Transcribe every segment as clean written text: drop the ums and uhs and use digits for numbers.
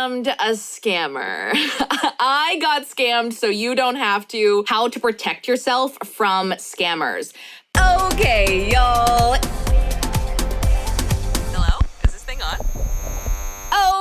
scammed a scammer. I got scammed so you don't have to. How to protect yourself from scammers. Okay, y'all. Hello? Is this thing on?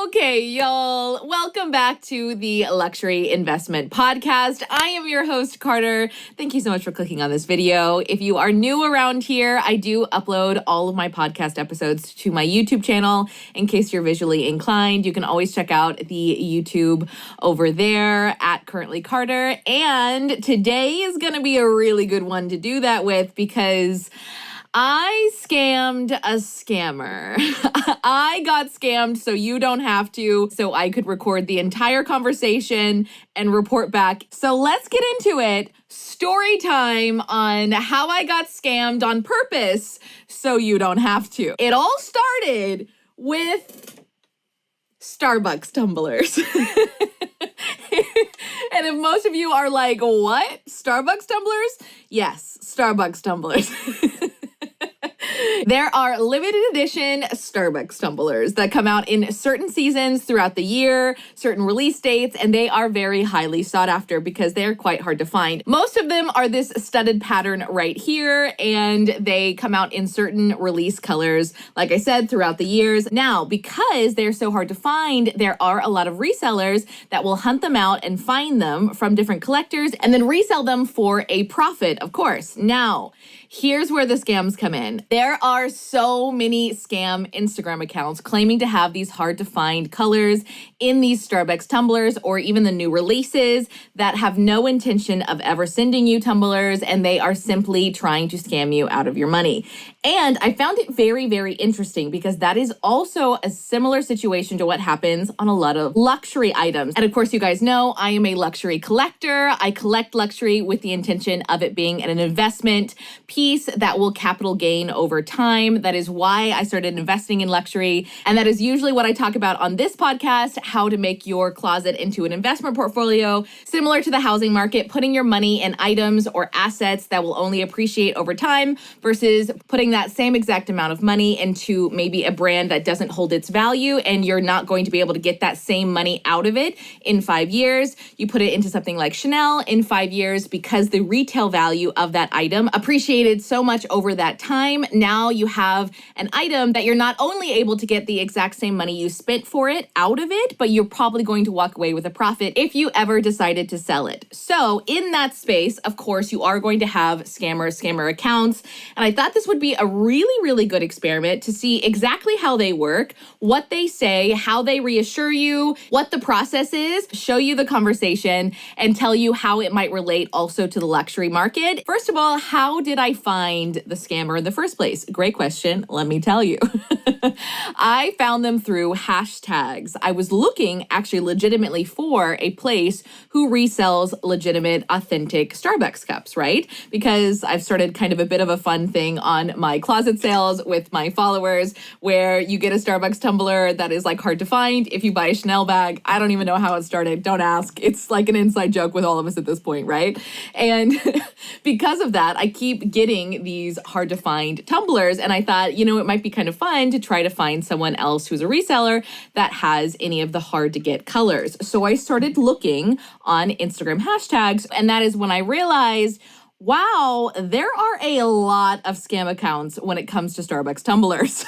Okay, y'all. Welcome back to the Luxury Investment Podcast. I am your host, Carter. Thank you so much for clicking on this video. If you are new around here, I do upload all of my podcast episodes to my YouTube channel. In case you're visually inclined, you can always check out the YouTube over there at Currently Carter. And today is going to be a really good one to do that with because I scammed a scammer. I got scammed so you don't have to, so I could record the entire conversation and report back. So let's get into it. Story time on how I got scammed on purpose so you don't have to. It all started with Starbucks tumblers. And if most of you are like, what? Starbucks tumblers? Yes, Starbucks tumblers. There are limited edition Starbucks tumblers that come out in certain seasons throughout the year, certain release dates, and they are very highly sought after because they're quite hard to find. Most of them are this studded pattern right here, and they come out in certain release colors, like I said, throughout the years. Now, because they're so hard to find, there are a lot of resellers that will hunt them out and find them from different collectors and then resell them for a profit, of course. Now, here's where the scams come in. There are so many scam Instagram accounts claiming to have these hard to find colors in these Starbucks tumblers or even the new releases that have no intention of ever sending you tumblers, and they are simply trying to scam you out of your money. And I found it very, very interesting because that is also a similar situation to what happens on a lot of luxury items. And of course, you guys know I am a luxury collector. I collect luxury with the intention of it being an investment piece that will capital gain over time. That is why I started investing in luxury. And that is usually what I talk about on this podcast, how to make your closet into an investment portfolio, similar to the housing market, putting your money in items or assets that will only appreciate over time versus putting that same exact amount of money into maybe a brand that doesn't hold its value and you're not going to be able to get that same money out of it in 5 years. You put it into something like Chanel in 5 years because the retail value of that item appreciated so much over that time. Now you have an item that you're not only able to get the exact same money you spent for it out of it, but you're probably going to walk away with a profit if you ever decided to sell it. So in that space, of course, you are going to have scammer accounts. And I thought this would be a really, really good experiment to see exactly how they work, what they say, how they reassure you, what the process is, show you the conversation, and tell you how it might relate also to the luxury market. First of all, how did I find the scammer in the first place? Great question. Let me tell you. I found them through hashtags. I was looking actually legitimately for a place who resells legitimate, authentic Starbucks cups, right? Because I've started kind of a bit of a fun thing on my closet sales with my followers where you get a Starbucks tumbler that is like hard to find if you buy a Chanel bag. I don't even know how it started. Don't ask. It's like an inside joke with all of us at this point, right? And because of that, I keep getting these hard to find tumblers. And I thought, it might be kind of fun to try to find someone else who's a reseller that has any of the hard to get colors. So I started looking on Instagram hashtags, and that is when I realized, wow, there are a lot of scam accounts when it comes to Starbucks tumblers.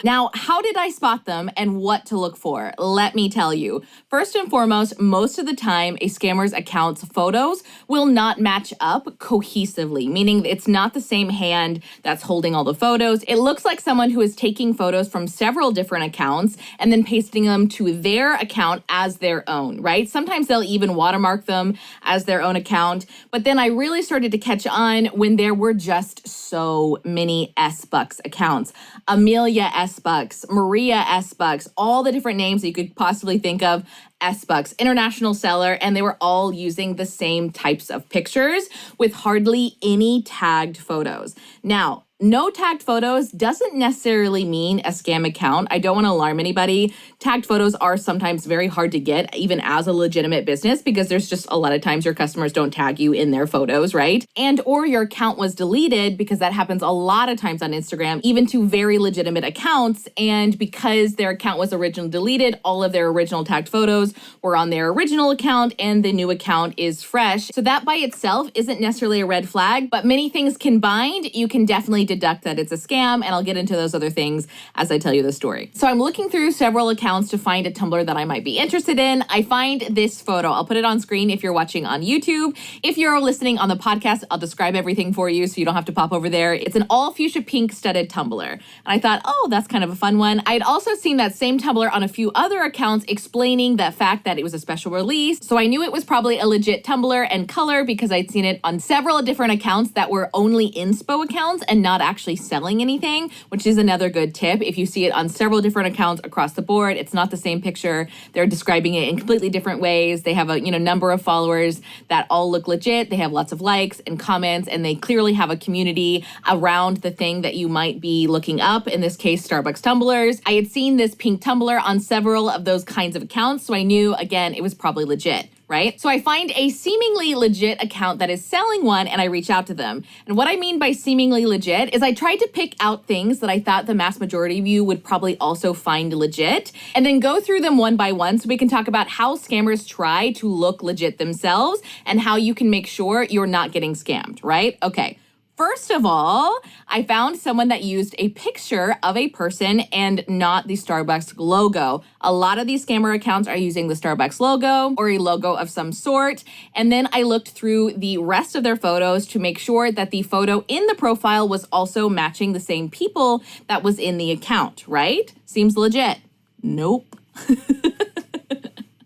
Now, how did I spot them and what to look for? Let me tell you. First and foremost, most of the time, a scammer's account's photos will not match up cohesively, meaning it's not the same hand that's holding all the photos. It looks like someone who is taking photos from several different accounts and then pasting them to their account as their own, right? Sometimes they'll even watermark them as their own account. But then I really started to catch on when there were just so many S-Bucks accounts. Amelia S-Bucks, Maria S-Bucks, all the different names that you could possibly think of, S-Bucks, international seller, and they were all using the same types of pictures with hardly any tagged photos. Now, No tagged photos doesn't necessarily mean a scam account. I don't want to alarm anybody. Tagged photos are sometimes very hard to get, even as a legitimate business, because there's just a lot of times your customers don't tag you in their photos, right? And or your account was deleted, because that happens a lot of times on Instagram, even to very legitimate accounts. And because their account was originally deleted, all of their original tagged photos were on their original account and the new account is fresh. So that by itself isn't necessarily a red flag, but many things combined, you can definitely deduct that it's a scam, and I'll get into those other things as I tell you the story. So I'm looking through several accounts to find a Tumblr that I might be interested in. I find this photo. I'll put it on screen if you're watching on YouTube. If you're listening on the podcast, I'll describe everything for you so you don't have to pop over there. It's an all fuchsia pink studded Tumblr. And I thought, oh, that's kind of a fun one. I had also seen that same Tumblr on a few other accounts explaining the fact that it was a special release. So I knew it was probably a legit Tumblr and color because I'd seen it on several different accounts that were only inspo accounts and not actually selling anything, which is another good tip. If you see it on several different accounts across the board, it's not the same picture. They're describing it in completely different ways. They have a number of followers that all look legit. They have lots of likes and comments, and they clearly have a community around the thing that you might be looking up, in this case, Starbucks tumblers. I had seen this pink tumbler on several of those kinds of accounts, so I knew, again, it was probably legit. Right? So I find a seemingly legit account that is selling one and I reach out to them. And what I mean by seemingly legit is I tried to pick out things that I thought the mass majority of you would probably also find legit and then go through them one by one so we can talk about how scammers try to look legit themselves and how you can make sure you're not getting scammed, right? Okay. First of all, I found someone that used a picture of a person and not the Starbucks logo. A lot of these scammer accounts are using the Starbucks logo or a logo of some sort. And then I looked through the rest of their photos to make sure that the photo in the profile was also matching the same people that was in the account, right? Seems legit. Nope.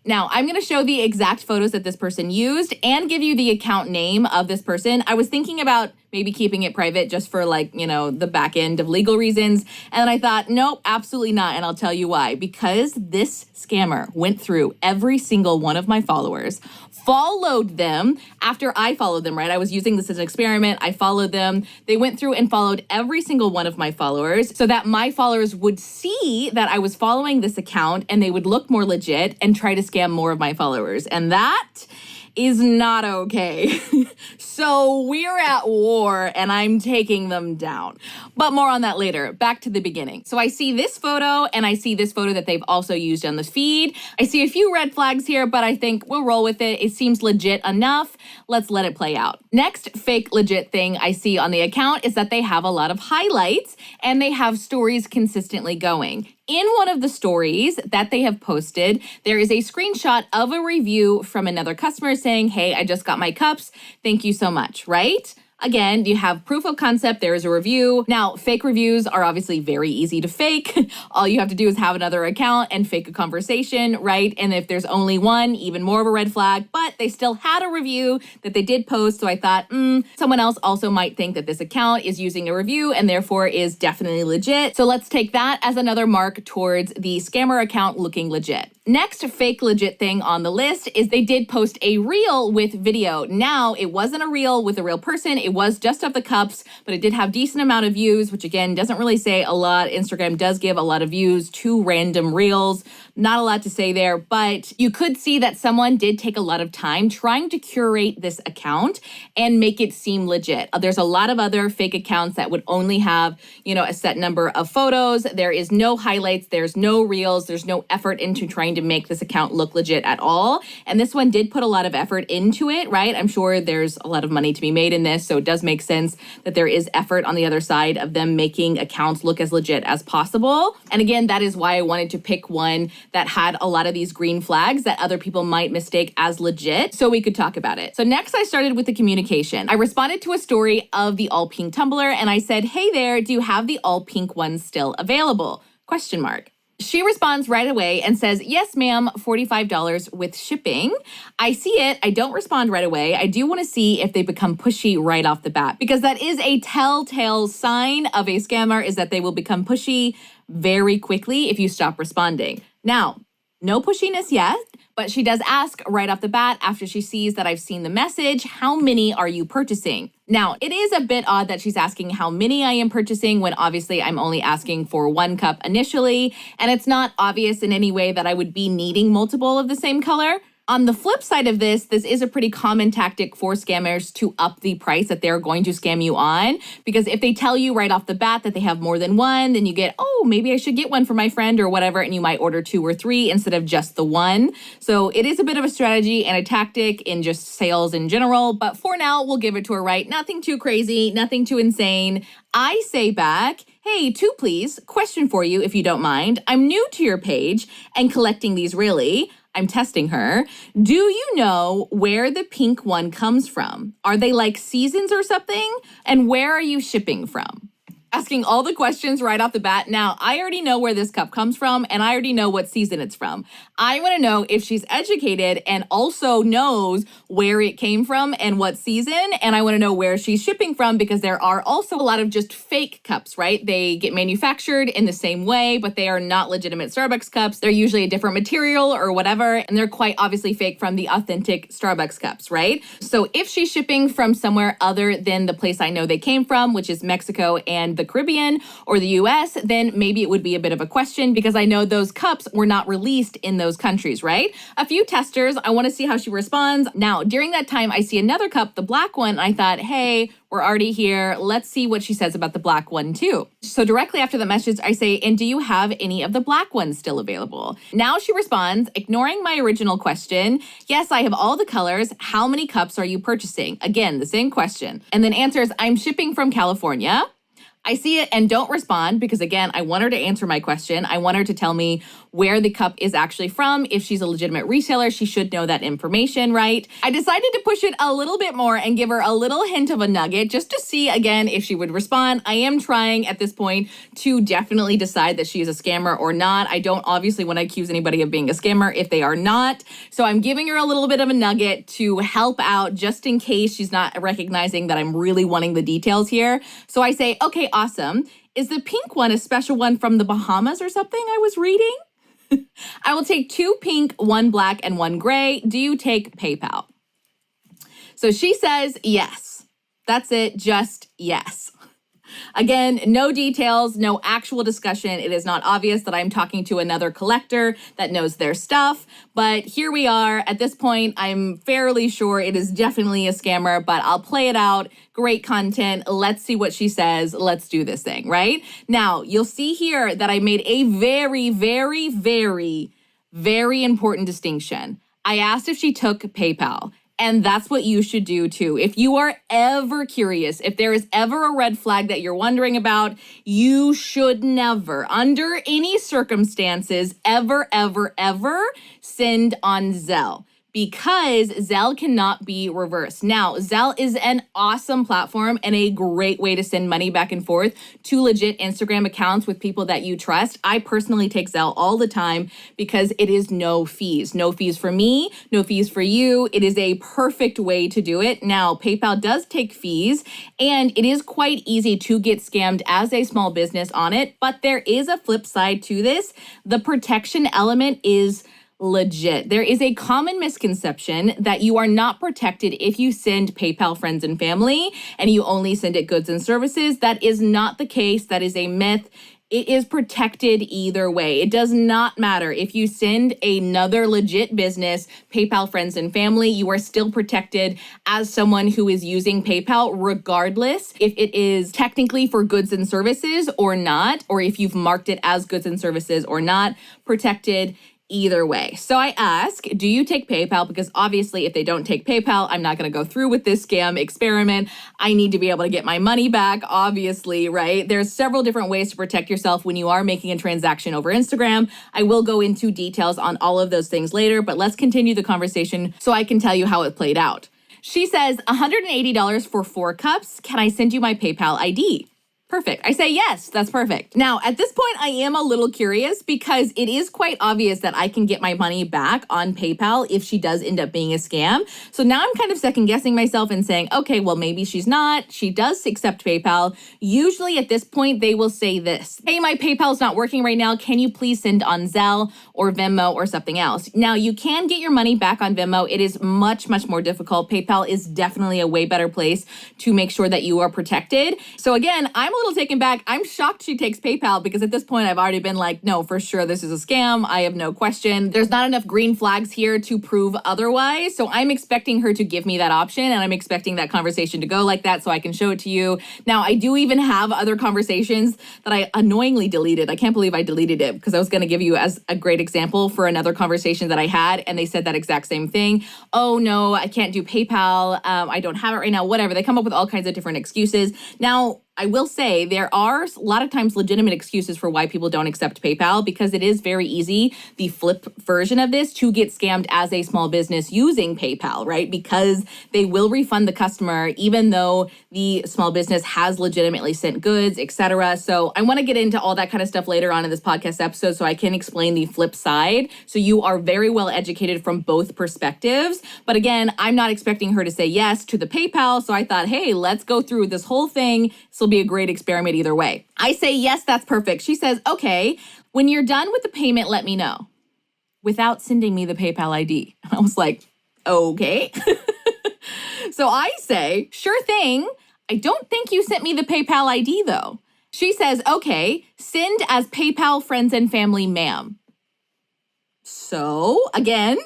Now, I'm going to show the exact photos that this person used and give you the account name of this person. I was thinking about maybe keeping it private just for the back end of legal reasons. And I thought, nope, absolutely not. And I'll tell you why. Because this scammer went through every single one of my followers, followed them after I followed them, right? I was using this as an experiment. I followed them. They went through and followed every single one of my followers so that my followers would see that I was following this account and they would look more legit and try to scam more of my followers. And that is not okay. So we're at war and I'm taking them down. But more on that later. Back to the beginning. So I see this photo and I see this photo that they've also used on the feed. I see a few red flags here, but I think we'll roll with it. It seems legit enough. Let's let it play out. Next fake legit thing I see on the account is that they have a lot of highlights and they have stories consistently going. In one of the stories that they have posted, there is a screenshot of a review from another customer saying, hey, I just got my cups. Thank you so much, right? Again, you have proof of concept. There is a review. Now, fake reviews are obviously very easy to fake. All you have to do is have another account and fake a conversation, right? And if there's only one, even more of a red flag, but they still had a review that they did post. So I thought, someone else also might think that this account is using a review and therefore is definitely legit. So let's take that as another mark towards the scammer account looking legit. Next fake legit thing on the list is they did post a reel with video. Now, it wasn't a reel with a real person. It was just of the cups, but it did have decent amount of views, which again, doesn't really say a lot. Instagram does give a lot of views to random reels. Not a lot to say there, but you could see that someone did take a lot of time trying to curate this account and make it seem legit. There's a lot of other fake accounts that would only have, a set number of photos. There is no highlights. There's no reels. There's no effort into trying to make this account look legit at all. And this one did put a lot of effort into it, right? I'm sure there's a lot of money to be made in this, so it does make sense that there is effort on the other side of them making accounts look as legit as possible. And again, that is why I wanted to pick one that had a lot of these green flags that other people might mistake as legit, so we could talk about it. So next I started with the communication. I responded to a story of the all pink tumbler and I said, hey there, do you have the all pink ones still available? ? She responds right away and says, yes, ma'am, $45 with shipping. I see it. I don't respond right away. I do want to see if they become pushy right off the bat, because that is a telltale sign of a scammer, is that they will become pushy very quickly if you stop responding. Now, No pushiness yet, but she does ask right off the bat after she sees that I've seen the message, how many are you purchasing? Now, it is a bit odd that she's asking how many I am purchasing when obviously I'm only asking for 1 cup initially, and it's not obvious in any way that I would be needing multiple of the same color. On the flip side of this is a pretty common tactic for scammers to up the price that they're going to scam you on. Because if they tell you right off the bat that they have more than one, then you get, oh, maybe I should get one for my friend or whatever, and you might order 2 or 3 instead of just the one. So it is a bit of a strategy and a tactic in just sales in general. But for now, we'll give it to her right. Nothing too crazy, nothing too insane. I say back, hey, 2 please. Question for you if you don't mind. I'm new to your page and collecting these really. I'm testing her. Do you know where the pink one comes from? Are they like seasons or something? And where are you shipping from? Asking all the questions right off the bat. Now, I already know where this cup comes from, and I already know what season it's from. I want to know if she's educated and also knows where it came from and what season, and I want to know where she's shipping from because there are also a lot of just fake cups, right? They get manufactured in the same way, but they are not legitimate Starbucks cups. They're usually a different material or whatever, and they're quite obviously fake from the authentic Starbucks cups, right? So if she's shipping from somewhere other than the place I know they came from, which is Mexico and the Caribbean or the US, then maybe it would be a bit of a question because I know those cups were not released in those countries, right? A few testers, I want to see how she responds. Now, during that time, I see another cup, the black one. I thought, hey, we're already here. Let's see what she says about the black one too. So directly after the message, I say, and do you have any of the black ones still available? Now she responds, ignoring my original question. Yes, I have all the colors. How many cups are you purchasing? Again, the same question. And then answers, I'm shipping from California. I see it and don't respond because, again, I want her to answer my question. I want her to tell me where the cup is actually from. If she's a legitimate reseller, she should know that information, right? I decided to push it a little bit more and give her a little hint of a nugget just to see, again, if she would respond. I am trying at this point to definitely decide that she is a scammer or not. I don't obviously want to accuse anybody of being a scammer if they are not. So I'm giving her a little bit of a nugget to help out just in case she's not recognizing that I'm really wanting the details here. So I say, okay, awesome. Is the pink one a special one from the Bahamas or something I was reading? I will take 2 pink, 1 black, and 1 gray. Do you take PayPal? So she says yes. That's it, just yes. Again, no details, no actual discussion. It is not obvious that I'm talking to another collector that knows their stuff. But here we are. At this point, I'm fairly sure it is definitely a scammer, but I'll play it out. Great content. Let's see what she says. Let's do this thing, right? Now, you'll see here that I made a very, very, very, very important distinction. I asked if she took PayPal. And that's what you should do too. If you are ever curious, if there is ever a red flag that you're wondering about, you should never, under any circumstances, ever send on Zelle. Because Zelle cannot be reversed. Now, Zelle is an awesome platform and a great way to send money back and forth to legit Instagram accounts with people that you trust. I personally take Zelle all the time because it is no fees. No fees for me, no fees for you. It is a perfect way to do it. Now, PayPal does take fees and it is quite easy to get scammed as a small business on it, but there is a flip side to this. The protection element is legit. There is a common misconception that you are not protected if you send PayPal friends and family and you only send it goods and services. That is not the case. That is a myth. It is protected either way. It does not matter. If you send another legit business, PayPal friends and family, you are still protected as someone who is using PayPal, regardless if it is technically for goods and services or not, or if you've marked it as goods and services or not, protected either way. So I ask, do you take PayPal? Because obviously if they don't take PayPal, I'm not going to go through with this scam experiment. I need to be able to get my money back, obviously, right? There's several different ways to protect yourself when you are making a transaction over Instagram. I will go into details on all of those things later, but let's continue the conversation so I can tell you how it played out. She says, $180 for 4 cups. Can I send you my PayPal ID? Perfect. I say yes, that's perfect. Now, at this point, I am a little curious because it is quite obvious that I can get my money back on PayPal if she does end up being a scam. So now I'm kind of second guessing myself and saying, okay, well, maybe she's not. She does accept PayPal. Usually at this point, they will say this: hey, my PayPal's not working right now. Can you please send on Zelle or Venmo or something else? Now, you can get your money back on Venmo. It is much, much more difficult. PayPal is definitely a way better place to make sure that you are protected. So again, I'm a little taken back. I'm shocked she takes PayPal because at this point I've already been like, no, for sure this is a scam. I have no question. There's not enough green flags here to prove otherwise. So I'm expecting her to give me that option, and I'm expecting that conversation to go like that so I can show it to you. Now, I do even have other conversations that I annoyingly deleted. I can't believe I deleted it because I was going to give you as a great example for another conversation that I had, and they said that exact same thing. Oh no, I can't do PayPal. I don't have it right now, whatever. They come up with all kinds of different excuses. Now, I will say there are a lot of times legitimate excuses for why people don't accept PayPal, because it is very easy, the flip version of this, to get scammed as a small business using PayPal, right? Because they will refund the customer even though the small business has legitimately sent goods, etc. So I want to get into all that kind of stuff later on in this podcast episode so I can explain the flip side. So you are very well educated from both perspectives. But again, I'm not expecting her to say yes to the PayPal. So I thought, hey, let's go through this whole thing. This will be a great experiment either way. I say, yes, that's perfect. She says, okay, when you're done with the payment, let me know, without sending me the PayPal ID. I was like, okay. So I say, sure thing. I don't think you sent me the PayPal ID though. She says, okay, send as PayPal friends and family, ma'am. So again,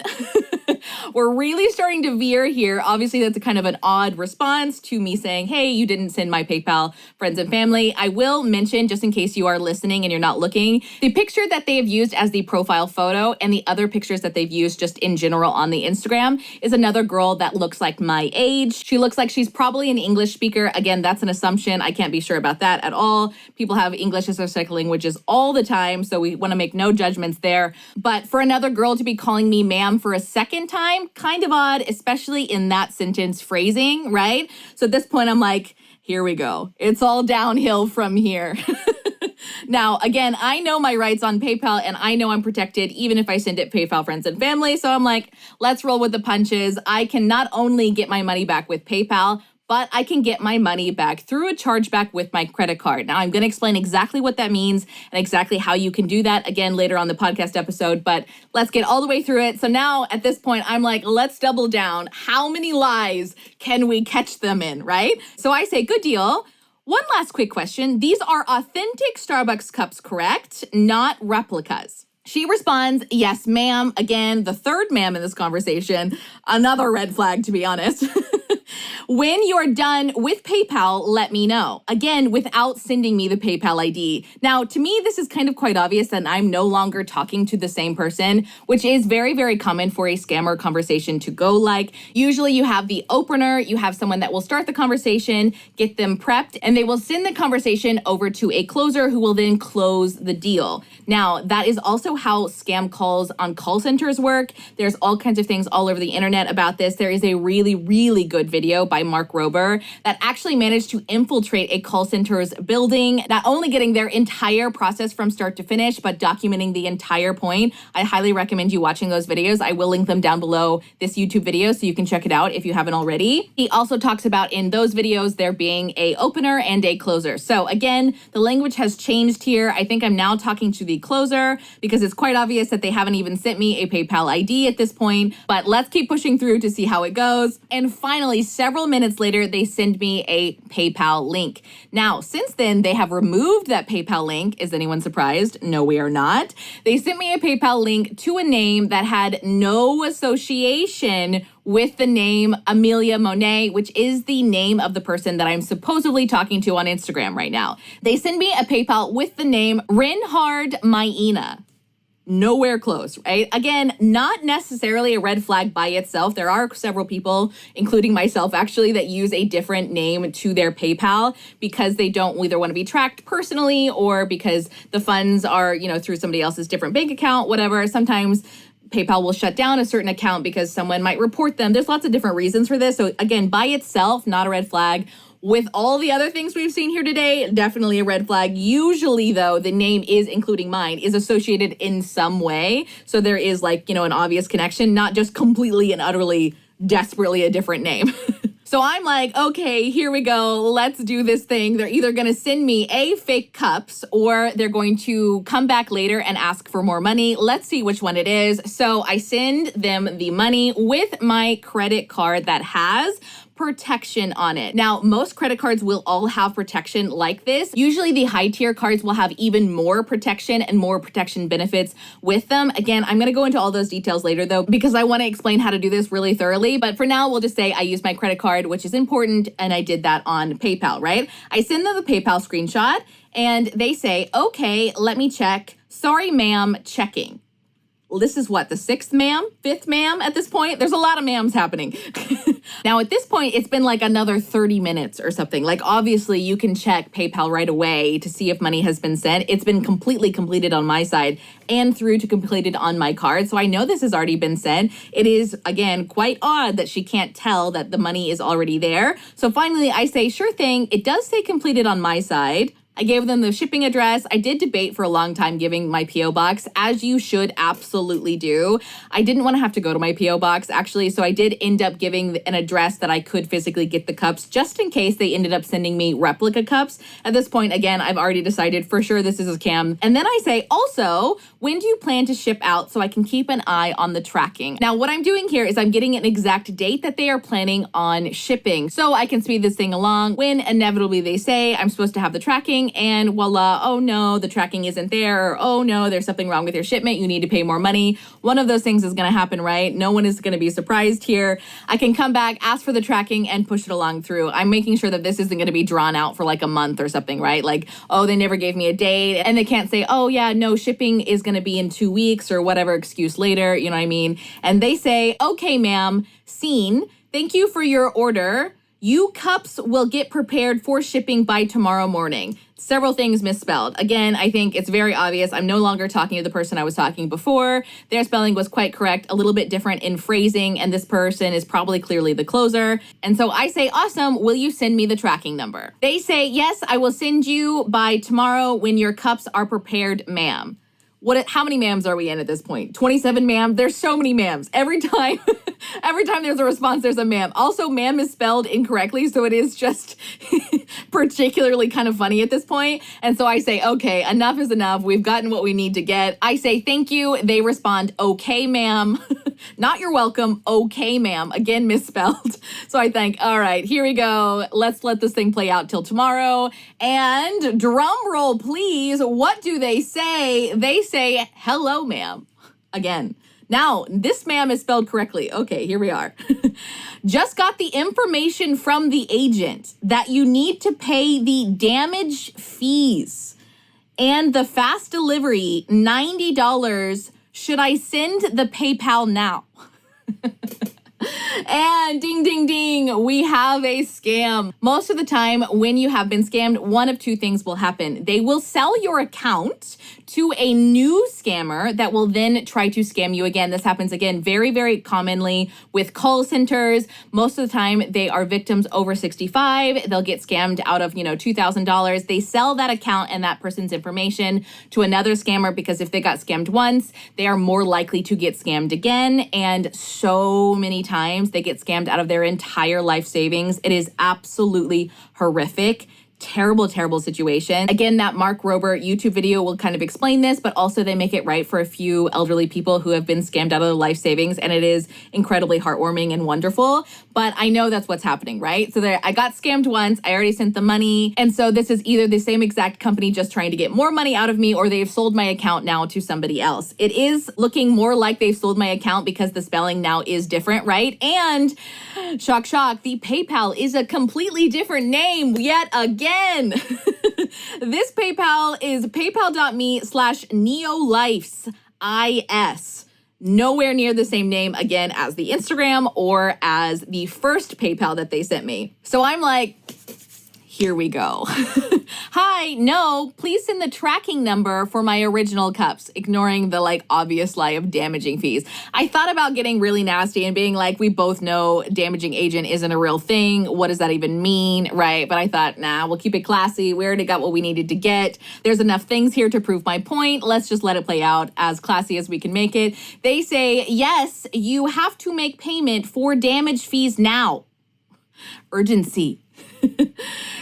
we're really starting to veer here. Obviously, that's a kind of an odd response to me saying, hey, you didn't send my PayPal friends and family. I will mention, just in case you are listening and you're not looking, the picture that they have used as the profile photo and the other pictures that they've used just in general on the Instagram is another girl that looks like my age. She looks like she's probably an English speaker. Again, that's an assumption. I can't be sure about that at all. People have English as their second languages all the time, so we want to make no judgments there. But for another girl to be calling me ma'am for a second time, kind of odd, especially in that sentence phrasing, right? So at this point, I'm like, here we go. It's all downhill from here. Now, again, I know my rights on PayPal and I know I'm protected even if I send it PayPal friends and family. So I'm like, let's roll with the punches. I can not only get my money back with PayPal, but I can get my money back through a chargeback with my credit card. Now, I'm going to explain exactly what that means and exactly how you can do that again later on the podcast episode, but let's get all the way through it. So now at this point, I'm like, let's double down. How many lies can we catch them in, right? So I say, good deal. One last quick question. These are authentic Starbucks cups, correct? Not replicas. She responds, yes, ma'am. Again, the third ma'am in this conversation. Another red flag, to be honest. When you're done with PayPal, let me know. Again, without sending me the PayPal ID. Now, to me, this is kind of quite obvious that I'm no longer talking to the same person, which is very, very common for a scammer conversation to go like. Usually you have the opener, you have someone that will start the conversation, get them prepped, and they will send the conversation over to a closer who will then close the deal. Now, that is also how scam calls on call centers work. There's all kinds of things all over the internet about this. There is a really, really good video by Mark Rober that actually managed to infiltrate a call center's building, not only getting their entire process from start to finish, but documenting the entire point. I highly recommend you watching those videos. I will link them down below this YouTube video so you can check it out if you haven't already. He also talks about in those videos there being a opener and a closer. So again, the language has changed here. I think I'm now talking to the closer because it's quite obvious that they haven't even sent me a PayPal ID at this point, but let's keep pushing through to see how it goes. And finally, several minutes later, they send me a PayPal link. Now, since then, they have removed that PayPal link. Is anyone surprised? No, we are not. They sent me a PayPal link to a name that had no association with the name Amelia Monet, which is the name of the person that I'm supposedly talking to on Instagram right now. They send me a PayPal with the name Reinhard Maina. Nowhere close, right? Again, not necessarily a red flag by itself. There are several people, including myself actually, that use a different name to their PayPal because they don't either want to be tracked personally or because the funds are, through somebody else's different bank account, whatever. Sometimes PayPal will shut down a certain account because someone might report them. There's lots of different reasons for this. So again, by itself, not a red flag. With all the other things we've seen here today, definitely a red flag. Usually, though, the name is, including mine, is associated in some way. So there is like, an obvious connection, not just completely and utterly, desperately a different name. So I'm like, okay, here we go. Let's do this thing. They're either going to send me fake cups or they're going to come back later and ask for more money. Let's see which one it is. So I send them the money with my credit card that has protection on it. Now, most credit cards will all have protection like this. Usually the high tier cards will have even more protection and more protection benefits with them. Again, I'm going to go into all those details later though, because I want to explain how to do this really thoroughly. But for now, we'll just say I use my credit card, which is important. And I did that on PayPal, right? I send them the PayPal screenshot and they say, okay, let me check. Sorry, ma'am, checking. Well, this is what, the fifth ma'am at this point? There's a lot of ma'ams happening. Now, at this point, it's been like another 30 minutes or something. Like, obviously, you can check PayPal right away to see if money has been sent. It's been completely completed on my side and through to completed on my card. So I know this has already been sent. It is, again, quite odd that she can't tell that the money is already there. So finally, I say, sure thing. It does say completed on my side. I gave them the shipping address. I did debate for a long time giving my P.O. box, as you should absolutely do. I didn't want to have to go to my P.O. box, actually, so I did end up giving an address that I could physically get the cups, just in case they ended up sending me replica cups. At this point, again, I've already decided for sure this is a scam. And then I say, also, when do you plan to ship out so I can keep an eye on the tracking? Now, what I'm doing here is I'm getting an exact date that they are planning on shipping, so I can speed this thing along when inevitably they say I'm supposed to have the tracking. And voila, oh no, the tracking isn't there, or oh no, there's something wrong with your shipment, you need to pay more money. One of those things is gonna happen, right? No one is gonna be surprised here. I can come back, ask for the tracking, and push it along through. I'm making sure that this isn't gonna be drawn out for like a month or something, right? Like, oh, they never gave me a date, and they can't say, oh yeah, no, shipping is gonna be in 2 weeks, or whatever excuse later, you know what I mean? And they say, okay, ma'am, seen, thank you for your order. You cups will get prepared for shipping by tomorrow morning. Several things misspelled. Again, I think it's very obvious. I'm no longer talking to the person I was talking before. Their spelling was quite correct, a little bit different in phrasing, and this person is probably clearly the closer. And so I say, awesome, will you send me the tracking number? They say, yes, I will send you by tomorrow when your cups are prepared, ma'am. How many ma'ams are we in at this point? 27 ma'am? There's so many ma'ams. Every time there's a response, there's a ma'am. Also, ma'am is spelled incorrectly, so it is just particularly kind of funny at this point. And so I say, okay, enough is enough. We've gotten what we need to get. I say, thank you. They respond, okay, ma'am. Not you're welcome. Okay, ma'am. Again, misspelled. So I think, all right, here we go. Let's let this thing play out till tomorrow. And drum roll, please. What do they say? They say, hello, ma'am. Again. Now, this ma'am is spelled correctly. Okay, here we are. Just got the information from the agent that you need to pay the damage fees and the fast delivery, $90. Should I send the PayPal now? And ding, ding, ding, we have a scam. Most of the time when you have been scammed, one of two things will happen. They will sell your account to a new scammer that will then try to scam you again. This happens again very, very commonly with call centers. Most of the time they are victims over 65. They'll get scammed out of, $2,000. They sell that account and that person's information to another scammer because if they got scammed once, they are more likely to get scammed again. And so many times they get scammed out of their entire life savings. It is absolutely horrific. Terrible, terrible situation. Again, that Mark Rober YouTube video will kind of explain this, but also they make it right for a few elderly people who have been scammed out of their life savings, and it is incredibly heartwarming and wonderful. But I know that's what's happening, right? So I got scammed once, I already sent the money, and so this is either the same exact company just trying to get more money out of me, or they've sold my account now to somebody else. It is looking more like they've sold my account because the spelling now is different, right? And shock, shock, the PayPal is a completely different name yet again. This PayPal is paypal.me/neolifesis. Nowhere near the same name again as the Instagram or as the first PayPal that they sent me. So I'm like, Here we go. Hi, no, please send the tracking number for my original cups, ignoring the obvious lie of damaging fees. I thought about getting really nasty and being like, we both know damaging agent isn't a real thing. What does that even mean? Right. But I thought, nah, we'll keep it classy. We already got what we needed to get. There's enough things here to prove my point. Let's just let it play out as classy as we can make it. They say, yes, you have to make payment for damage fees now. Urgency.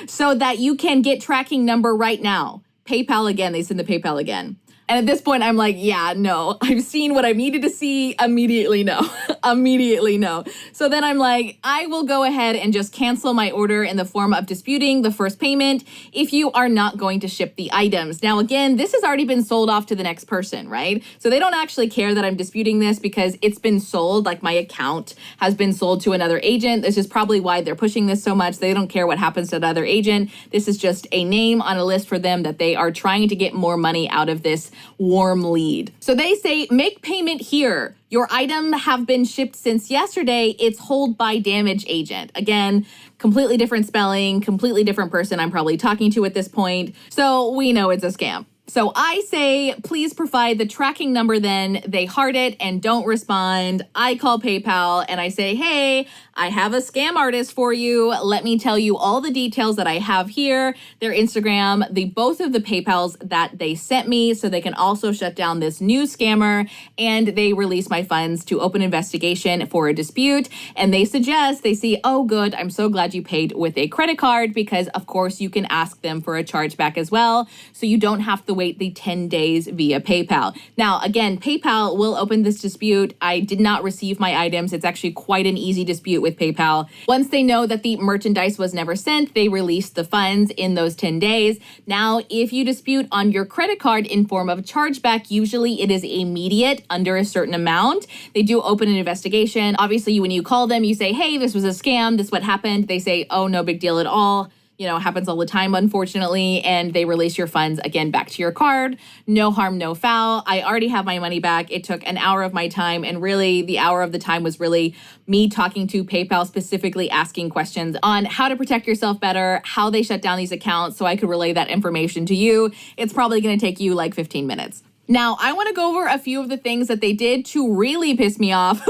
So that you can get tracking number right now. PayPal again. They send the PayPal again. And at this point, I'm like, yeah, no, I've seen what I needed to see. Immediately, no. Immediately, no. So then I'm like, I will go ahead and just cancel my order in the form of disputing the first payment if you are not going to ship the items. Now, again, this has already been sold off to the next person, right? So they don't actually care that I'm disputing this because it's been sold, my account has been sold to another agent. This is probably why they're pushing this so much. They don't care what happens to the other agent. This is just a name on a list for them that they are trying to get more money out of this warm lead. So they say, make payment here. Your item have been shipped since yesterday. It's hold by damage agent. Again, completely different spelling, completely different person I'm probably talking to at this point. So we know it's a scam. So I say, please provide the tracking number then. They heart it and don't respond. I call PayPal and I say, hey, I have a scam artist for you. Let me tell you all the details that I have here. Their Instagram, both of the PayPals that they sent me so they can also shut down this new scammer, and they release my funds to open investigation for a dispute. And they see, oh, good, I'm so glad you paid with a credit card because, of course, you can ask them for a chargeback as well. So you don't have to wait the 10 days via PayPal. Now, again, PayPal will open this dispute. I did not receive my items. It's actually quite an easy dispute with PayPal. Once they know that the merchandise was never sent, they release the funds in those 10 days. Now, if you dispute on your credit card in form of chargeback, usually it is immediate under a certain amount. They do open an investigation. Obviously, when you call them, you say, hey, this was a scam. This is what happened. They say, oh, no big deal at all. Happens all the time, unfortunately, and they release your funds again back to your card. No harm, no foul. I already have my money back. It took an hour of my time, and really the hour of the time was really me talking to PayPal, specifically asking questions on how to protect yourself better, how they shut down these accounts so I could relay that information to you. It's probably going to take you 15 minutes. Now, I want to go over a few of the things that they did to really piss me off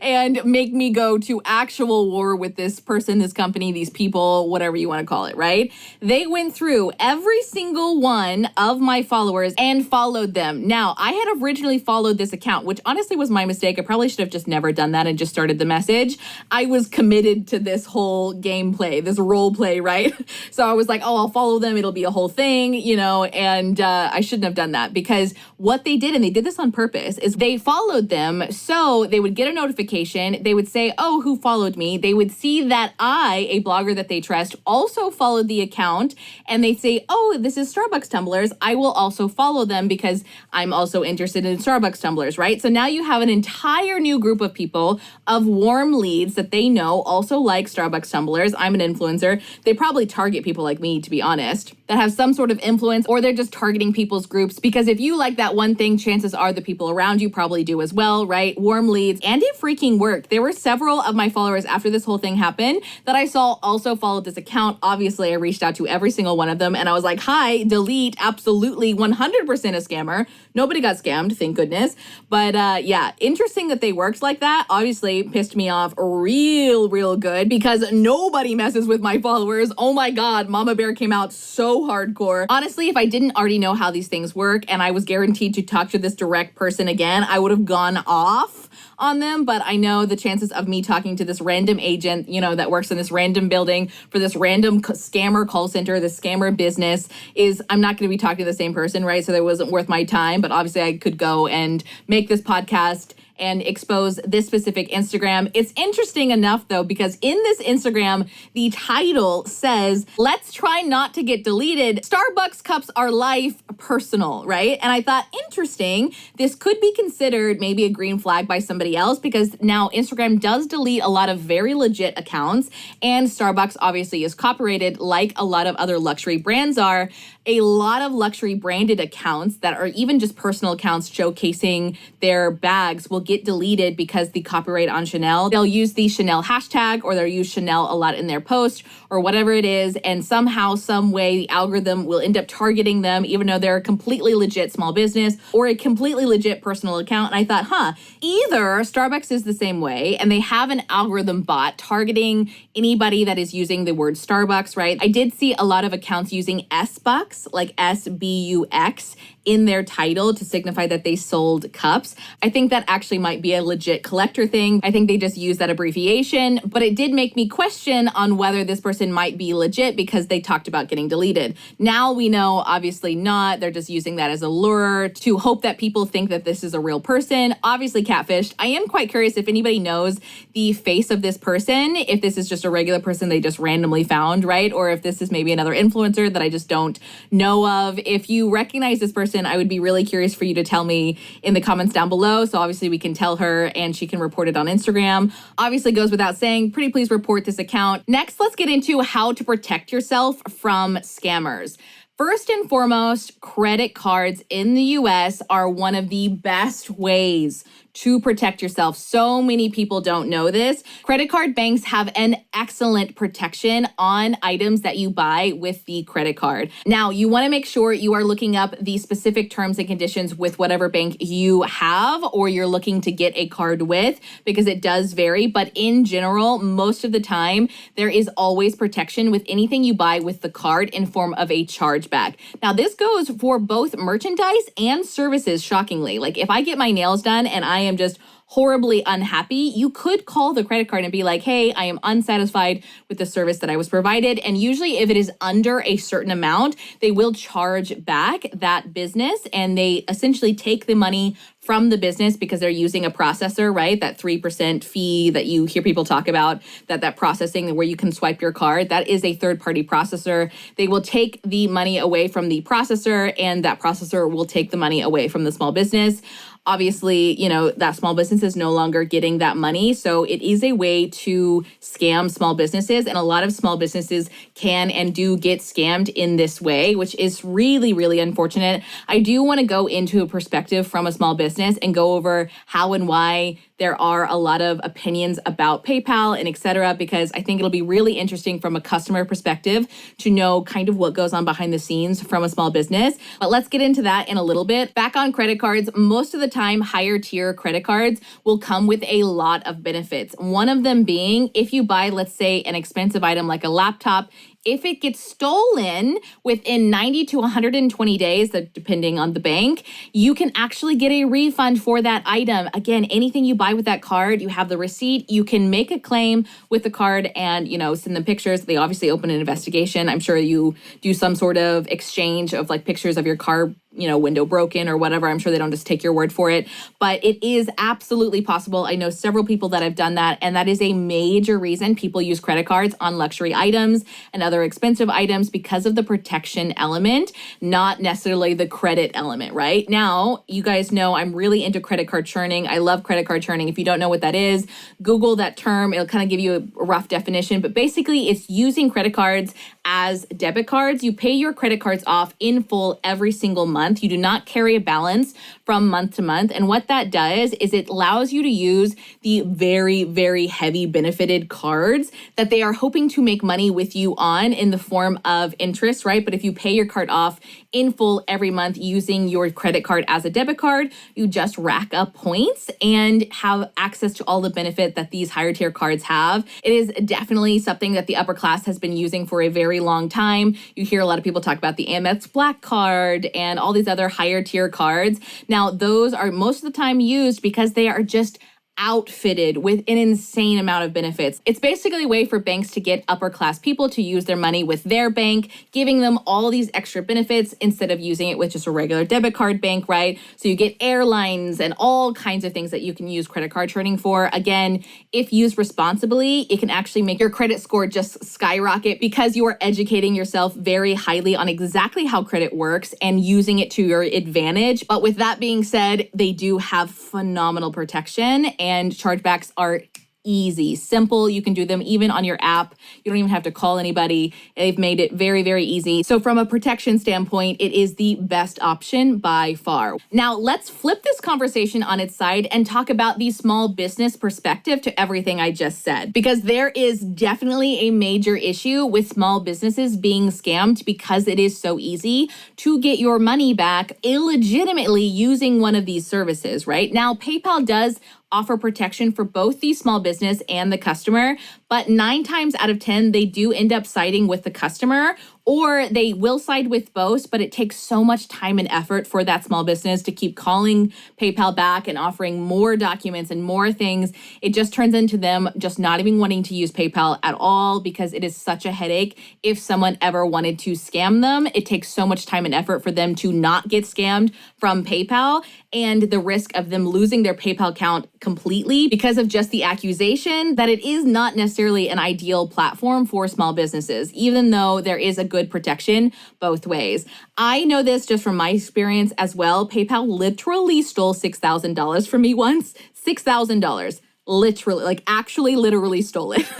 and make me go to actual war with this person, this company, these people, whatever you want to call it, right? They went through every single one of my followers and followed them. Now, I had originally followed this account, which honestly was my mistake. I probably should have just never done that and just started the message. I was committed to this whole gameplay, this role play, right? So I was like, oh, I'll follow them. It'll be a whole thing, and I shouldn't have done that because what they did, and they did this on purpose, is they followed them so they would get a notification. They would say, oh, who followed me? They would see that I, a blogger that they trust, also followed the account. And they say, oh, this is Starbucks tumblers. I will also follow them because I'm also interested in Starbucks tumblers, right? So now you have an entire new group of people, of warm leads that they know also like Starbucks tumblers. I'm an influencer. They probably target people like me, to be honest, that have some sort of influence, or they're just targeting people's groups because if you like that one thing, chances are the people around you probably do as well, right? Warm leads. And it freaking worked. There were several of my followers after this whole thing happened that I saw also followed this account. Obviously, I reached out to every single one of them and I was like, hi, delete, absolutely 100% a scammer. Nobody got scammed, thank goodness. But yeah, interesting that they worked like that. Obviously pissed me off real good because nobody messes with my followers. Oh my God, Mama Bear came out so hardcore. Honestly, if I didn't already know how these things work and I was guaranteed to talk to this direct person again, I would have gone off on them. But I know the chances of me talking to this random agent, that works in this random building for this random scammer call center, this scammer business, is I'm not going to be talking to the same person, right? So that wasn't worth my time. But obviously I could go and make this podcast and expose this specific Instagram. It's interesting enough though, because in this Instagram, the title says, let's try not to get deleted. Starbucks cups are life personal, right? And I thought, interesting, this could be considered maybe a green flag by somebody else because now Instagram does delete a lot of very legit accounts and Starbucks obviously is copyrighted like a lot of other luxury brands are. a lot of luxury branded accounts that are even just personal accounts showcasing their bags will get deleted because the copyright on Chanel, they'll use the Chanel hashtag or they'll use Chanel a lot in their post or whatever it is. And somehow, some way, the algorithm will end up targeting them, even though they're a completely legit small business or a completely legit personal account. And I thought, either Starbucks is the same way and they have an algorithm bot targeting anybody that is using the word Starbucks, right? I did see a lot of accounts using S-Bucks, like S-B-U-X, in their title to signify that they sold cups. I think that actually might be a legit collector thing. I think they just use that abbreviation, but it did make me question on whether this person might be legit because they talked about getting deleted. Now we know, obviously not. They're just using that as a lure to hope that people think that this is a real person. Obviously catfished. I am quite curious if anybody knows the face of this person, if this is just a regular person they just randomly found, right? Or if this is maybe another influencer that I just don't know of. If you recognize this person, I would be really curious for you to tell me in the comments down below. So obviously we can tell her and she can report it on Instagram. Obviously goes without saying, pretty please report this account. Next, let's get into how to protect yourself from scammers. First and foremost, credit cards in the US are one of the best ways to protect yourself. So many people don't know this. Credit card banks have an excellent protection on items that you buy with the credit card. Now, you want to make sure you are looking up the specific terms and conditions with whatever bank you have or you're looking to get a card with, because it does vary. But in general, most of the time, there is always protection with anything you buy with the card in form of a chargeback. Now, this goes for both merchandise and services, shockingly. Like if I get my nails done and I am just horribly unhappy, you could call the credit card and be like, hey, I am unsatisfied with the service that I was provided. And usually if it is under a certain amount, they will charge back that business and they essentially take the money from the business because they're using a processor, right? That 3% fee that you hear people talk about, that processing where you can swipe your card, that is a third-party processor. They will take the money away from the processor and that processor will take the money away from the small business. Obviously, that small business is no longer getting that money. So it is a way to scam small businesses. And a lot of small businesses can and do get scammed in this way, which is really, really unfortunate. I do want to go into a perspective from a small business and go over how and why there are a lot of opinions about PayPal and et cetera, because I think it'll be really interesting from a customer perspective to know kind of what goes on behind the scenes from a small business. But let's get into that in a little bit. Back on credit cards, most of the time, higher tier credit cards will come with a lot of benefits. One of them being if you buy, let's say, an expensive item like a laptop, if it gets stolen within 90 to 120 days, depending on the bank, you can actually get a refund for that item. Again, anything you buy with that card, you have the receipt, you can make a claim with the card and, send them pictures. They obviously open an investigation. I'm sure you do some sort of exchange of like pictures of your car, window broken or whatever. I'm sure they don't just take your word for it, but it is absolutely possible. I know several people that have done that, and that is a major reason people use credit cards on luxury items and other expensive items because of the protection element, not necessarily the credit element, right? Now, you guys know I'm really into credit card churning. I love credit card churning. If you don't know what that is, Google that term. It'll kind of give you a rough definition, but basically it's using credit cards as debit cards. You pay your credit cards off in full every single month. You do not carry a balance from month to month. And what that does is it allows you to use the very, very heavy benefited cards that they are hoping to make money with you on in the form of interest, right? But if you pay your card off in full every month using your credit card as a debit card, you just rack up points and have access to all the benefit that these higher tier cards have. It is definitely something that the upper class has been using for a very long time. You hear a lot of people talk about the Amex Black card and all these other higher tier cards. Now, those are most of the time used because they are just outfitted with an insane amount of benefits. It's basically a way for banks to get upper class people to use their money with their bank, giving them all these extra benefits instead of using it with just a regular debit card bank, right? So you get airlines and all kinds of things that you can use credit card churning for. Again, if used responsibly, it can actually make your credit score just skyrocket because you are educating yourself very highly on exactly how credit works and using it to your advantage. But with that being said, they do have phenomenal protection and chargebacks are easy, simple. You can do them even on your app. You don't even have to call anybody. They've made it very, very easy. So from a protection standpoint, it is the best option by far. Now, let's flip this conversation on its side and talk about the small business perspective to everything I just said, because there is definitely a major issue with small businesses being scammed because it is so easy to get your money back illegitimately using one of these services, right? Now, PayPal does offer protection for both the small business and the customer, but 9 times out of 10, they do end up siding with the customer, or they will side with both, but it takes so much time and effort for that small business to keep calling PayPal back and offering more documents and more things. It just turns into them just not even wanting to use PayPal at all because it is such a headache. If someone ever wanted to scam them, it takes so much time and effort for them to not get scammed from PayPal, and the risk of them losing their PayPal account completely because of just the accusation that it is not necessarily an ideal platform for small businesses, even though there is a good protection both ways. I know this just from my experience as well. PayPal literally stole $6,000 from me once. $6,000. Literally, like actually literally stole it.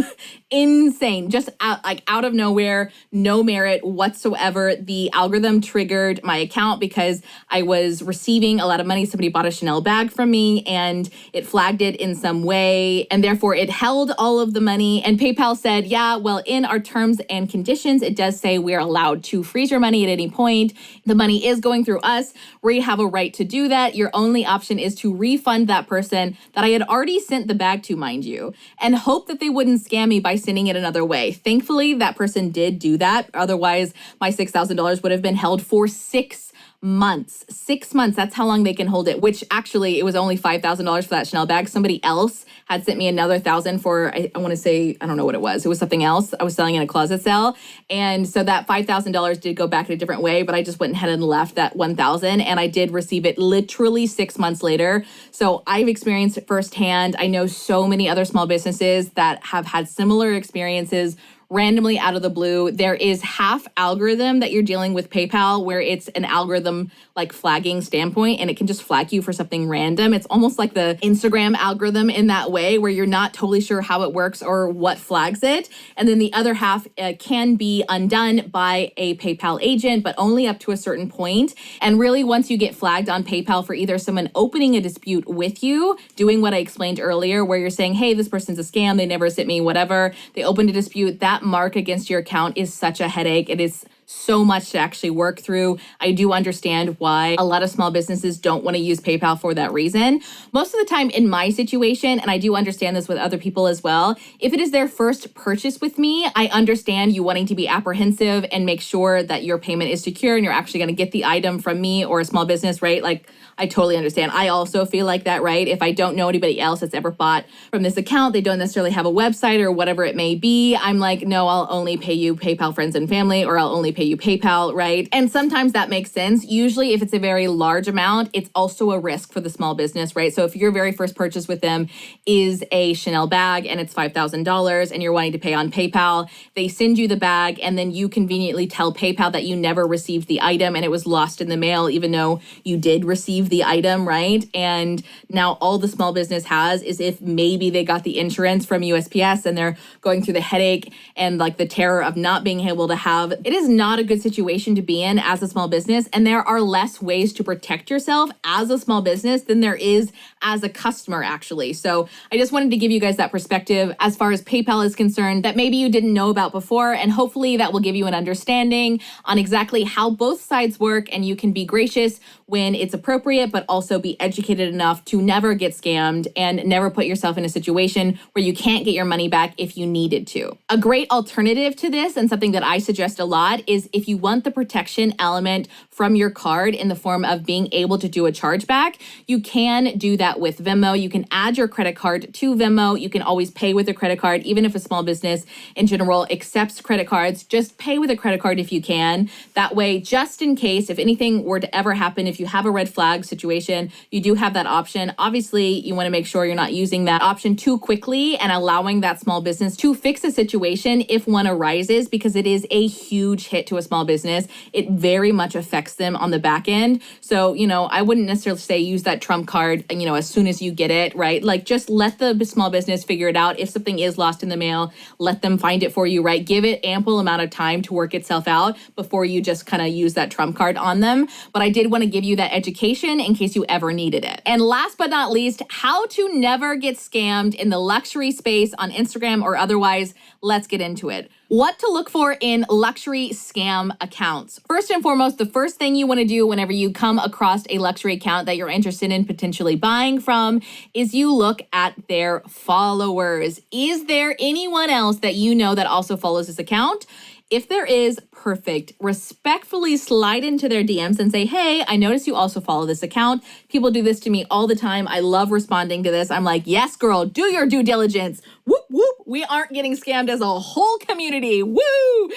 Insane. Just out of nowhere, no merit whatsoever. The algorithm triggered my account because I was receiving a lot of money. Somebody bought a Chanel bag from me and it flagged it in some way, and therefore it held all of the money. And PayPal said, yeah, well, in our terms and conditions, it does say we're allowed to freeze your money at any point. The money is going through us. We have a right to do that. Your only option is to refund that person that I had already sent the bag to, mind you, and hope that they wouldn't scam me by sending it another way. Thankfully, that person did do that. Otherwise, my $6,000 would have been held for 6 months. 6 months, that's how long they can hold it, which actually it was only $5,000 for that Chanel bag. Somebody else had sent me another $1,000 for, I want to say, I don't know what it was. It was something else. I was selling in a closet sale. And so that $5,000 did go back in a different way, but I just went ahead and left that $1,000, and I did receive it literally 6 months later. So I've experienced it firsthand. I know so many other small businesses that have had similar experiences randomly out of the blue. There is half algorithm that you're dealing with PayPal where it's an algorithm like flagging standpoint, and it can just flag you for something random. It's almost like the Instagram algorithm in that way where you're not totally sure how it works or what flags it. And then the other half can be undone by a PayPal agent, but only up to a certain point. And really, once you get flagged on PayPal for either someone opening a dispute with you, doing what I explained earlier, where you're saying, hey, this person's a scam, they never sent me whatever, they opened a dispute, that mark against your account is such a headache. It is so much to actually work through. I do understand why a lot of small businesses don't want to use PayPal for that reason. Most of the time in my situation, and I do understand this with other people as well, if it is their first purchase with me, I understand you wanting to be apprehensive and make sure that your payment is secure and you're actually going to get the item from me or a small business, right? Like, I totally understand. I also feel like that, right? If I don't know anybody else that's ever bought from this account, they don't necessarily have a website or whatever it may be, I'm like, no, I'll only pay you PayPal friends and family, or I'll only pay you PayPal, right? And sometimes that makes sense. Usually if it's a very large amount, it's also a risk for the small business, right? So if your very first purchase with them is a Chanel bag and it's $5,000 and you're wanting to pay on PayPal, they send you the bag and then you conveniently tell PayPal that you never received the item and it was lost in the mail, even though you did receive the item, right? And now all the small business has is if maybe they got the insurance from USPS and they're going through the headache and like the terror of not being able to have, it is not a good situation to be in as a small business. And there are less ways to protect yourself as a small business than there is as a customer, actually. So I just wanted to give you guys that perspective as far as PayPal is concerned that maybe you didn't know about before. And hopefully that will give you an understanding on exactly how both sides work, and you can be gracious when it's appropriate, but also be educated enough to never get scammed and never put yourself in a situation where you can't get your money back if you needed to. A great alternative to this, and something that I suggest a lot, is if you want the protection element from your card in the form of being able to do a chargeback, you can do that with Venmo. You can add your credit card to Venmo. You can always pay with a credit card, even if a small business in general accepts credit cards. Just pay with a credit card if you can. That way, just in case, if anything were to ever happen, if you have a red flag situation, you do have that option. Obviously, you want to make sure you're not using that option too quickly and allowing that small business to fix a situation if one arises, because it is a huge hit get to a small business, it very much affects them on the back end. So, I wouldn't necessarily say use that trump card, as soon as you get it, right? Like just let the small business figure it out. If something is lost in the mail, let them find it for you, right? Give it ample amount of time to work itself out before you just kind of use that trump card on them. But I did want to give you that education in case you ever needed it. And last but not least, how to never get scammed in the luxury space on Instagram or otherwise. Let's get into it. What to look for in luxury scam accounts. First and foremost, the first thing you want to do whenever you come across a luxury account that you're interested in potentially buying from is you look at their followers. Is there anyone else that you know that also follows this account? If there is, perfect. Respectfully slide into their DMs and say, hey, I noticed you also follow this account. People do this to me all the time. I love responding to this. I'm like, yes, girl, do your due diligence. Whoop, whoop. We aren't getting scammed as a whole community. Woo!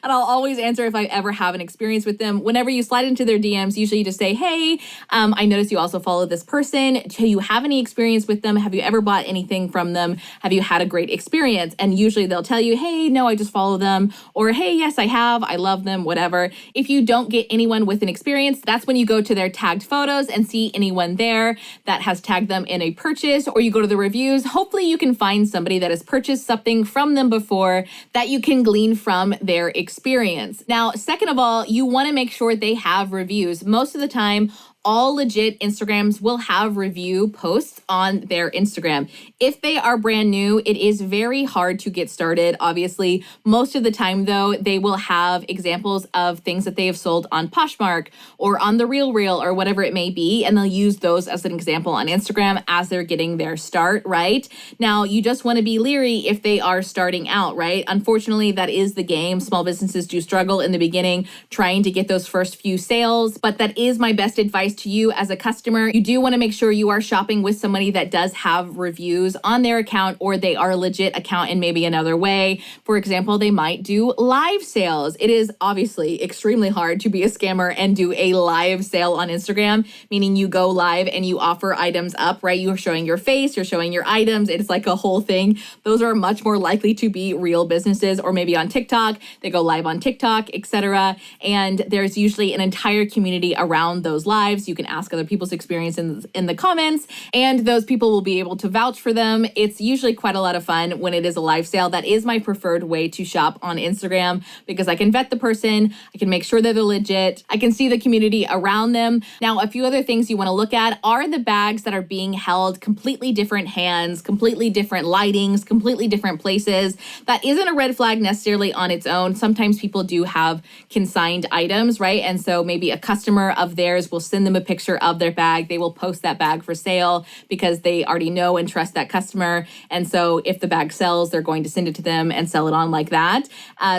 And I'll always answer if I ever have an experience with them. Whenever you slide into their DMs, usually you just say, hey, I noticed you also follow this person. Do you have any experience with them? Have you ever bought anything from them? Have you had a great experience? And usually they'll tell you, hey, no, I just follow them. Or, hey, yes, I have. I love them, whatever. If you don't get anyone with an experience, that's when you go to their tagged photos and see anyone there that has tagged them in a purchase, or you go to the reviews. Hopefully you can find somebody that has purchased something from them before that you can glean from their experience. Now, second of all, you want to make sure they have reviews. Most of the time, all legit Instagrams will have review posts on their Instagram. If they are brand new, it is very hard to get started. Obviously, most of the time though, they will have examples of things that they have sold on Poshmark or on the RealReal or whatever it may be. And they'll use those as an example on Instagram as they're getting their start, right? Now, you just want to be leery if they are starting out, right? Unfortunately, that is the game. Small businesses do struggle in the beginning trying to get those first few sales, but that is my best advice to you as a customer. You do want to make sure you are shopping with somebody that does have reviews on their account, or they are a legit account in maybe another way. For example, they might do live sales. It is obviously extremely hard to be a scammer and do a live sale on Instagram, meaning you go live and you offer items up, right? You're showing your face, you're showing your items. It's like a whole thing. Those are much more likely to be real businesses, or maybe on TikTok, they go live on TikTok, etc. And there's usually an entire community around those lives. You can ask other people's experience in the comments, and those people will be able to vouch for them. It's usually quite a lot of fun when it is a live sale. That is my preferred way to shop on Instagram because I can vet the person, I can make sure that they're legit, I can see the community around them. Now, a few other things you want to look at are the bags that are being held completely different hands, completely different lightings, completely different places. That isn't a red flag necessarily on its own. Sometimes people do have consigned items, right? And so maybe a customer of theirs will send them a picture of their bag. They will post that bag for sale because they already know and trust that customer. And so if the bag sells, they're going to send it to them and sell it on like that.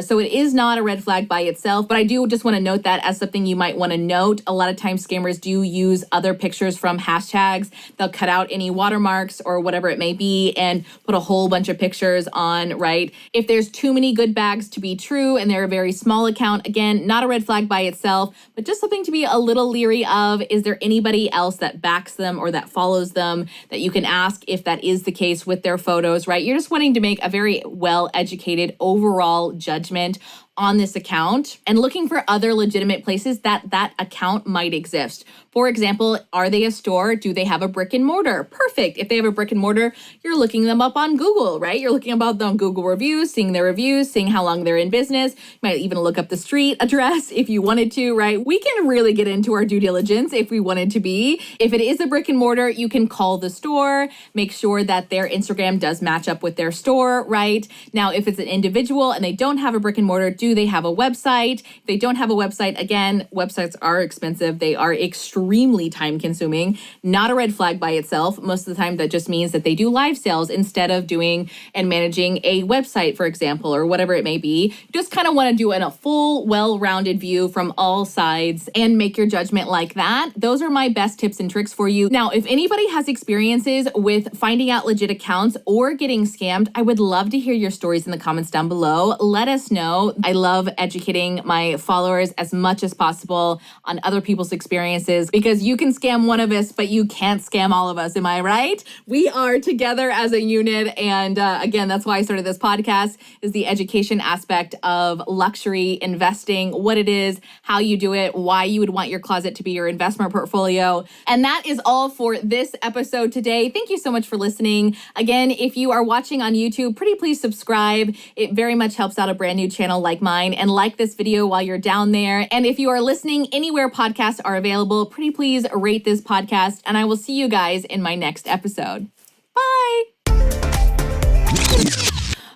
So it is not a red flag by itself, but I do just want to note that as something you might want to note. A lot of times scammers do use other pictures from hashtags. They'll cut out any watermarks or whatever it may be and put a whole bunch of pictures on, right? If there's too many good bags to be true and they're a very small account, again, not a red flag by itself, but just something to be a little leery of. Is there anybody else that backs them or that follows them that you can ask if that is the case with their photos, right? You're just wanting to make a very well-educated overall judgment on this account and looking for other legitimate places that account might exist. For example, are they a store? Do they have a brick and mortar? Perfect. If they have a brick and mortar, you're looking them up on Google, right? You're looking about them on Google reviews, seeing their reviews, seeing how long they're in business. You might even look up the street address if you wanted to, right? We can really get into our due diligence if we wanted to be. If it is a brick and mortar, you can call the store, make sure that their Instagram does match up with their store, right? Now, if it's an individual and they don't have a brick and mortar, do they have a website? If they don't have a website, again, websites are expensive. They are extremely time consuming, not a red flag by itself. Most of the time, that just means that they do live sales instead of doing and managing a website, for example, or whatever it may be. You just kind of want to do a full, well-rounded view from all sides and make your judgment like that. Those are my best tips and tricks for you. Now, if anybody has experiences with finding out legit accounts or getting scammed, I would love to hear your stories in the comments down below. Let us know. I love educating my followers as much as possible on other people's experiences because you can scam one of us, but you can't scam all of us. Am I right? We are together as a unit. And again, that's why I started this podcast, is the education aspect of luxury investing, what it is, how you do it, why you would want your closet to be your investment portfolio. And that is all for this episode today. Thank you so much for listening. Again, if you are watching on YouTube, pretty please subscribe. It very much helps out a brand new channel like mine, and like this video while you're down there. And if you are listening anywhere podcasts are available, pretty please rate this podcast, and I will see you guys in my next episode. Bye.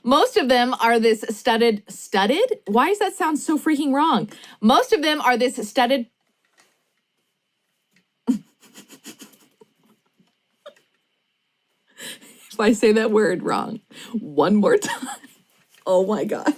Most of them are this studded? Why does that sound so freaking wrong? Most of them are this studded. If I say that word wrong one more time, oh my God.